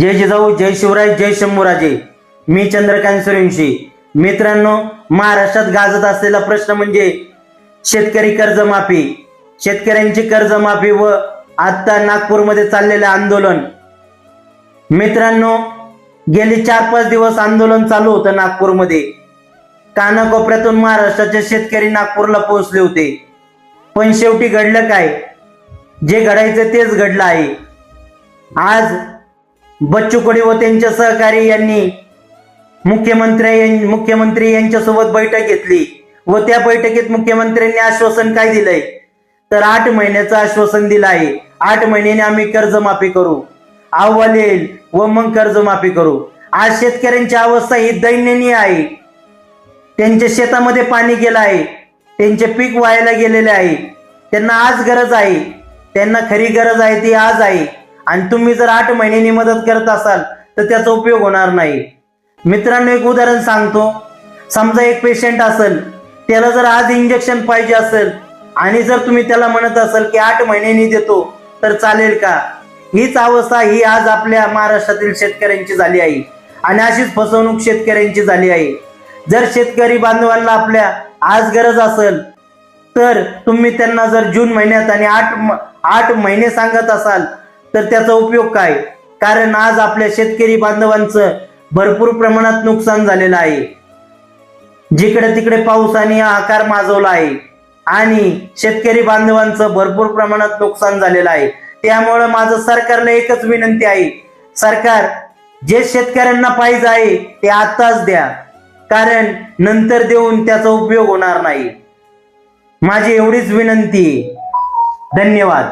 जय जिजाऊ, जय शिवराय, जय शंभूराजे. मी चंद्रकांत सूर्यवंशी. मित्रांनो, महाराष्ट्रात गाजत असलेला प्रश्न म्हणजे शेतकरी कर्जमाफी. शेतकऱ्यांची कर्जमाफी व आता नागपूरमध्ये चाललेले आंदोलन. मित्रांनो, गेली 4-5 दिवस आंदोलन चालू होतं नागपूरमध्ये. कानाकोपऱ्यातून महाराष्ट्राचे शेतकरी नागपूरला पोहोचले होते. पण शेवटी घडलं काय? जे घडायचं तेच घडलं आहे. आज बच्चू कडू व त्यांच्या सहकारी यांनी मुख्यमंत्री यांच्यासोबत बैठक घेतली व त्या बैठकीत मुख्यमंत्र्यांनी आश्वासन काय दिलंय तर 8 महिन्याचं आश्वासन दिलं आहे. 8 महिन्याने आम्ही कर्जमाफी करू, अहवाल येईल व मग कर्जमाफी करू. आज शेतकऱ्यांची अवस्था ही दयनीय आहे. त्यांच्या शेतामध्ये पाणी गेलं आहे, त्यांचे पीक वायाला गेलेले आहे. त्यांना आज गरज आहे, त्यांना खरी गरज आहे ती आज आहे. आणि तुम्ही जर 8 महिन्यांनी मदत करत असाल तर त्याचा उपयोग होणार नाही. मित्रांनो, एक उदाहरण सांगतो. समजा एक पेशंट असेल, त्याला जर आज इंजेक्शन पाहिजे असेल आणि जर तुम्ही त्याला म्हणत असाल की 8 महिन्यांनी देतो तर चालेल का? हीच अवस्था ही आज आपल्या महाराष्ट्रातील शेतकऱ्यांची झाली आहे आणि अशीच फसवणूक शेतकऱ्यांची झाली आहे. जर शेतकरी बांधवांना आपल्या आज गरज असेल तर तुम्ही त्यांना जर जून महिन्यात आणि 8 महिने सांगत असाल तर त्याचा उपयोग काय? कारण आज आपल्या शेतकरी बांधवांचं भरपूर प्रमाणात नुकसान झालेलं आहे. जिकडे तिकडे पावसाने आकार माजवला आहे आणि शेतकरी बांधवांचं भरपूर प्रमाणात नुकसान झालेलं आहे. त्यामुळे माझं सरकारला एकच विनंती आहे, सरकार जे शेतकऱ्यांना पाहिजे आहे ते आताच द्या, कारण नंतर देऊन त्याचा उपयोग होणार नाही. माझी एवढीच विनंती. धन्यवाद.